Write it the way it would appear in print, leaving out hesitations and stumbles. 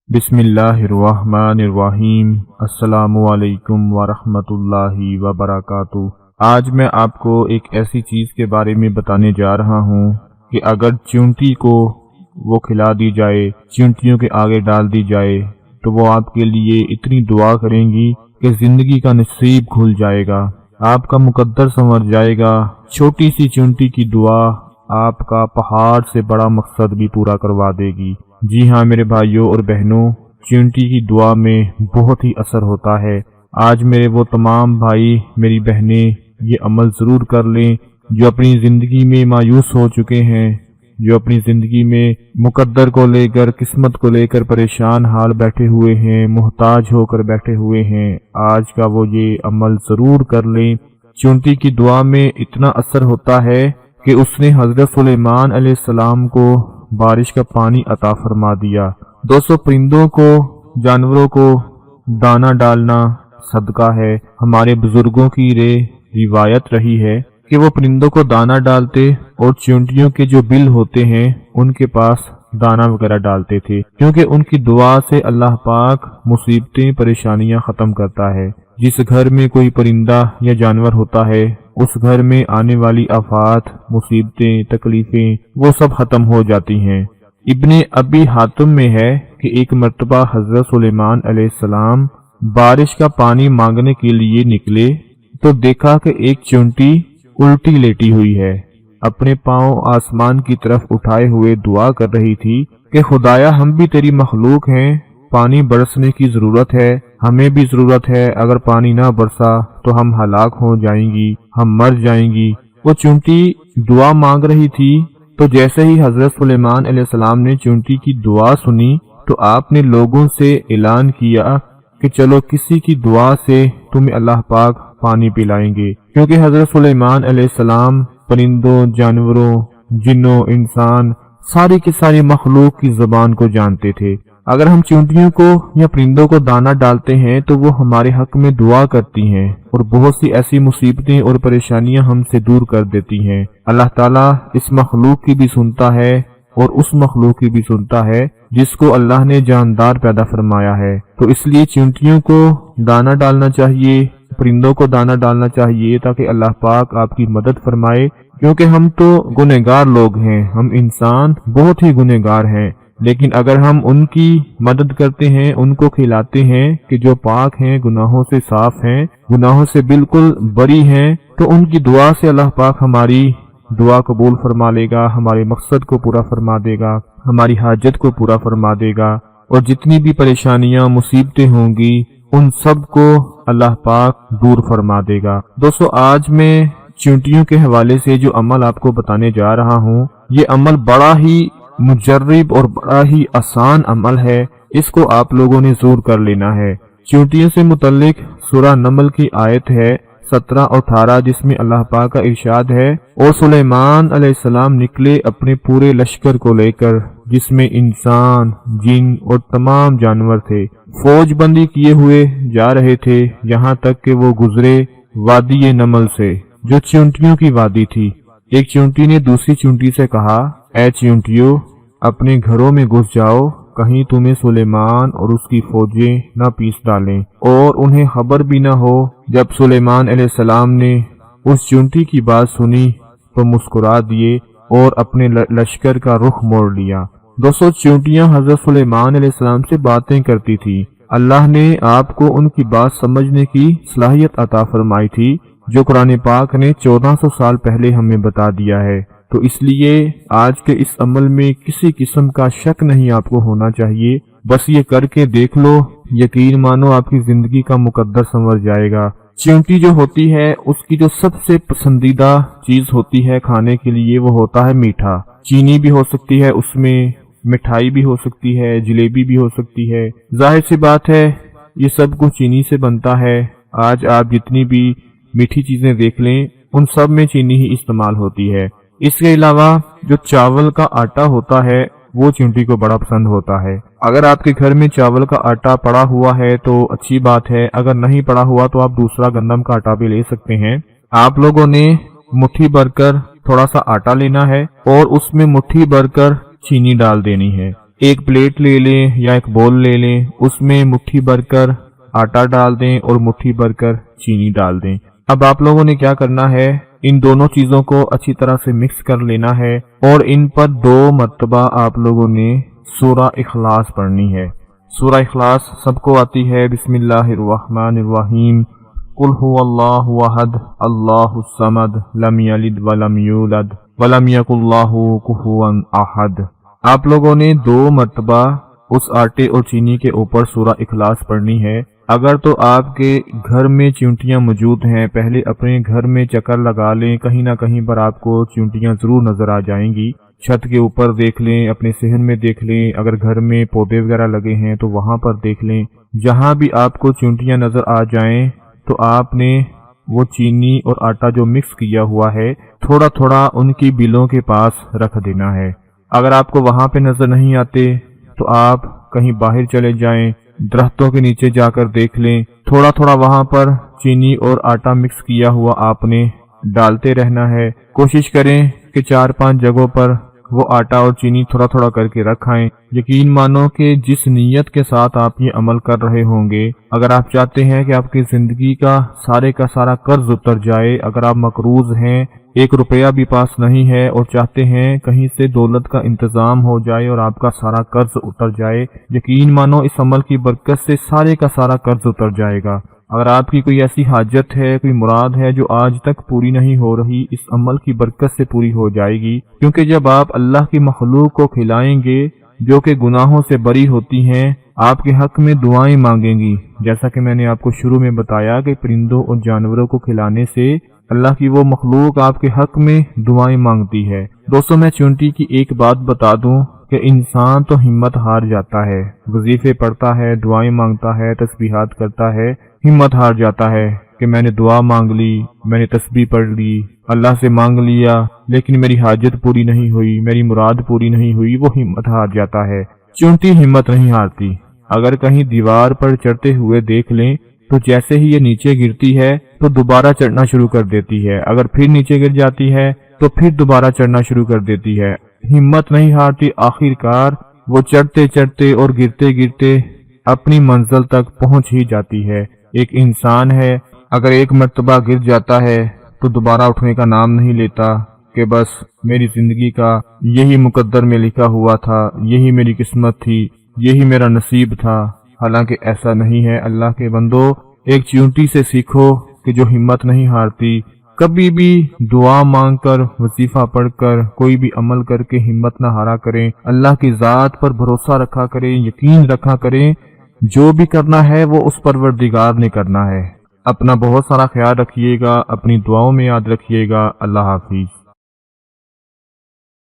बिस्मिल्लाहिर्रहमानिर्रहीम। अस्सलामु अलैकुम वरहमतुल्लाहि वबरकातुहू। आज मैं आपको एक ऐसी चीज़ के बारे में बताने जा रहा हूँ कि अगर चींटी को वो खिला दी जाए, चींटियों के आगे डाल दी जाए, तो वो आपके लिए इतनी दुआ करेंगी कि ज़िंदगी का नसीब खुल जाएगा, आपका मुकद्दर संवर जाएगा। छोटी सी चींटी की दुआ आपका पहाड़ से बड़ा मकसद भी पूरा करवा देगी। जी हाँ मेरे भाइयों और बहनों, चींटी की दुआ में बहुत ही असर होता है। आज मेरे वो तमाम भाई मेरी बहनें ये अमल ज़रूर कर लें जो अपनी ज़िंदगी में मायूस हो चुके हैं, जो अपनी ज़िंदगी में मुकद्दर को लेकर, किस्मत को लेकर परेशान हाल बैठे हुए हैं, मुहताज होकर बैठे हुए हैं। आज का वो ये अमल ज़रूर कर लें। चींटी की दुआ में इतना असर होता है कि उसने हज़रत सुलेमान अलैहिस्सलाम को बारिश का पानी अता फरमा दिया। दोस्तों, परिंदों को, जानवरों को दाना डालना सदका है। हमारे बुजुर्गों की रिवायत रही है कि वो परिंदों को दाना डालते और चींटियों के जो बिल होते हैं उनके पास दाना वगैरह डालते थे, क्योंकि उनकी दुआ से अल्लाह पाक मुसीबतें, परेशानियां खत्म करता है। जिस घर में कोई परिंदा या जानवर होता है उस घर में आने वाली आफात, मुसीबतें, तकलीफें वो सब खत्म हो जाती हैं। इब्ने अबी हातिम में है कि एक मर्तबा हजरत सुलेमान अलैहिस्सलाम बारिश का पानी मांगने के लिए निकले तो देखा कि एक चींटी उल्टी लेटी हुई है, अपने पांव आसमान की तरफ उठाए हुए दुआ कर रही थी कि खुदाया, हम भी तेरी मखलूक हैं, पानी बरसने की जरूरत है, हमें भी जरूरत है। अगर पानी ना बरसा तो हम हलाक हो जाएंगी, हम मर जाएंगी। वो चींटी दुआ मांग रही थी, तो जैसे ही हजरत सुलेमान अलैहिस्सलाम ने चींटी की दुआ सुनी तो आपने लोगों से ऐलान किया कि चलो किसी की दुआ से तुम्हें अल्लाह पाक पानी पिलाएंगे, क्योंकि हजरत सुलेमान अलैहिस्सलाम परिंदों, जानवरों, जिन्नों, इंसान, सारी की सारी मखलूक की जुबान को जानते थे। अगर हम चींटियों को या परिंदों को दाना डालते हैं तो वो हमारे हक में दुआ करती हैं और बहुत सी ऐसी मुसीबतें और परेशानियां हमसे दूर कर देती हैं। अल्लाह ताला इस मखलूक की भी सुनता है और उस मखलूक की भी सुनता है जिसको अल्लाह ने जानदार पैदा फरमाया है। तो इसलिए चींटियों को दाना डालना चाहिए, परिंदों को दाना डालना चाहिए, ताकि अल्लाह पाक आपकी मदद फरमाए। क्योंकि हम तो गुनहगार लोग हैं, हम इंसान बहुत ही गुनहगार हैं, लेकिन अगर हम उनकी मदद करते हैं, उनको खिलाते हैं कि जो पाक हैं, गुनाहों से साफ हैं, गुनाहों से बिल्कुल बरी हैं, तो उनकी दुआ से अल्लाह पाक हमारी दुआ कबूल फरमा लेगा, हमारे मकसद को पूरा फरमा देगा, हमारी हाजत को पूरा फरमा देगा, और जितनी भी परेशानियां, मुसीबतें होंगी उन सब को अल्लाह पाक दूर फरमा देगा। दोस्तों, आज मैं चींटियों के हवाले से जो अमल आपको बताने जा रहा हूँ, ये अमल बड़ा ही मुजर्रिब और बड़ा ही आसान अमल है। इसको आप लोगों ने जरूर कर लेना है। चींटियों से मुतल्लिक सूरह नमल की आयत है 17 और 18, जिसमें अल्लाह पाक का इरशाद है, और सुलेमान अलैहिस्सलाम निकले अपने पूरे लश्कर को लेकर, जिसमें इंसान, जिन और तमाम जानवर थे। फौज बंदी किए हुए जा रहे थे, यहाँ तक कि वो गुजरे वादी नमल से, जो चींटियों की वादी थी। एक चींटी ने दूसरी चींटी से कहा, ऐ चींटियों, अपने घरों में घुस जाओ, कहीं तुम्हें सुलेमान और उसकी फौजें न पीस डालें और उन्हें खबर भी न हो। जब सुलेमान अलैहिस्सलाम ने उस चींटी की बात सुनी तो मुस्कुरा दिए और अपने लश्कर का रुख मोड़ लिया। दोस्तों, चींटियां हजरत सुलेमान अलैहिस्सलाम से बातें करती थी। अल्लाह ने आपको उनकी बात समझने की सलाहियत अता फरमाई थी, जो कुरान पाक ने 1400 साल पहले हमें बता दिया है। तो इसलिए आज के इस अमल में किसी किस्म का शक नहीं आपको होना चाहिए। बस ये करके देख लो, यकीन मानो आपकी जिंदगी का मुकद्दर संवर जाएगा। चींटी जो होती है उसकी जो सबसे पसंदीदा चीज होती है खाने के लिए, वो होता है मीठा। चीनी भी हो सकती है, उसमें मिठाई भी हो सकती है, जलेबी भी हो सकती है। जाहिर सी बात है ये सब कुछ चीनी से बनता है। आज आप जितनी भी मीठी चीजें देख लें उन सब में चीनी ही इस्तेमाल होती है। इसके अलावा जो चावल का आटा होता है वो चींटी को बड़ा पसंद होता है। अगर आपके घर में चावल का आटा पड़ा हुआ है तो अच्छी बात है, अगर नहीं पड़ा हुआ तो आप दूसरा गंदम का आटा भी ले सकते हैं। आप लोगों ने मुट्ठी भरकर थोड़ा सा आटा लेना है और उसमें मुट्ठी भरकर चीनी डाल देनी है। ایک پلیٹ لے لیں یا ایک بول لے لیں، اس میں مٹھی بھر کر آٹا ڈال دیں اور مٹھی بھر کر چینی ڈال دیں۔ اب آپ لوگوں نے کیا کرنا ہے، ان دونوں چیزوں کو اچھی طرح سے مکس کر لینا ہے اور ان پر 2 مرتبہ آپ لوگوں نے سورہ اخلاص پڑھنی ہے۔ سورہ اخلاص سب کو آتی ہے، بسم اللہ الرحمن الرحیم، قل هو اللہ احد اللہ الصمد لم یلد ولم یولد ولم یکن لہ کفوا احد۔ آپ لوگوں نے 2 مرتبہ اس آٹے اور چینی کے اوپر سورہ اخلاص پڑھنی ہے۔ اگر تو آپ کے گھر میں چیونٹیاں موجود ہیں، پہلے اپنے گھر میں چکر لگا لیں، کہیں نہ کہیں پر آپ کو چیونٹیاں ضرور نظر آ جائیں گی۔ چھت کے اوپر دیکھ لیں، اپنے صحن میں دیکھ لیں، اگر گھر میں پودے وغیرہ لگے ہیں تو وہاں پر دیکھ لیں۔ جہاں بھی آپ کو چیونٹیاں نظر آ جائیں تو آپ نے وہ چینی اور آٹا جو مکس کیا ہوا ہے تھوڑا تھوڑا ان کی بلوں کے پاس رکھ دینا ہے۔ اگر آپ کو وہاں پہ نظر نہیں آتے تو آپ کہیں باہر چلے جائیں، درختوں کے نیچے جا کر دیکھ لیں، تھوڑا تھوڑا وہاں پر چینی اور آٹا مکس کیا ہوا آپ نے ڈالتے رہنا ہے۔ کوشش کریں کہ 4-5 جگہوں پر وہ آٹا اور چینی تھوڑا تھوڑا کر کے رکھائیں۔ یقین مانو کہ جس نیت کے ساتھ آپ یہ عمل کر رہے ہوں گے، اگر آپ چاہتے ہیں کہ آپ کی زندگی کا سارا قرض اتر جائے، اگر آپ مقروض ہیں، 1 روپیہ بھی پاس نہیں ہے اور چاہتے ہیں کہیں سے دولت کا انتظام ہو جائے اور آپ کا سارا قرض اتر جائے، یقین مانو اس عمل کی برکت سے سارا قرض اتر جائے گا۔ اگر آپ کی کوئی ایسی حاجت ہے، کوئی مراد ہے جو آج تک پوری نہیں ہو رہی، اس عمل کی برکت سے پوری ہو جائے گی، کیونکہ جب آپ اللہ کی مخلوق کو کھلائیں گے جو کہ گناہوں سے بری ہوتی ہیں، آپ کے حق میں دعائیں مانگیں گی، جیسا کہ میں نے آپ کو شروع میں بتایا کہ پرندوں اور جانوروں کو کھلانے سے اللہ کی وہ مخلوق آپ کے حق میں دعائیں مانگتی ہے۔ دوستو، میں چونٹی کی ایک بات بتا دوں کہ انسان تو ہمت ہار جاتا ہے، وظیفے پڑھتا ہے، دعائیں مانگتا ہے، تسبیحات کرتا ہے، ہمت ہار جاتا ہے کہ میں نے دعا مانگ لی، میں نے تسبیح پڑھ لی، اللہ سے مانگ لیا، لیکن میری حاجت پوری نہیں ہوئی، میری مراد پوری نہیں ہوئی، وہ ہمت ہار جاتا ہے۔ چونٹی ہمت نہیں ہارتی۔ اگر کہیں دیوار پر چڑھتے ہوئے دیکھ لیں تو جیسے ہی یہ نیچے گرتی ہے تو دوبارہ چڑھنا شروع کر دیتی ہے، اگر پھر نیچے گر جاتی ہے تو پھر دوبارہ چڑھنا شروع کر دیتی ہے۔ ہمت نہیں ہارتی، آخر کار وہ چڑھتے چڑھتے اور گرتے گرتے اپنی منزل تک پہنچ ہی جاتی ہے۔ ایک انسان ہے، اگر 1 مرتبہ گر جاتا ہے تو دوبارہ اٹھنے کا نام نہیں لیتا کہ بس میری زندگی کا یہی مقدر میں لکھا ہوا تھا، یہی میری قسمت تھی، یہی میرا نصیب تھا۔ حالانکہ ایسا نہیں ہے۔ اللہ کے بندو، ایک چیونٹی سے سیکھو کہ جو ہمت نہیں ہارتی، کبھی بھی دعا مانگ کر، وظیفہ پڑھ کر، کوئی بھی عمل کر کے ہمت نہ ہارا کریں، اللہ کی ذات پر بھروسہ رکھا کریں، یقین رکھا کریں، جو بھی کرنا ہے وہ اس پروردگار نے کرنا ہے۔ اپنا بہت سارا خیال رکھیے گا، اپنی دعاؤں میں یاد رکھیے گا۔ اللہ حافظ۔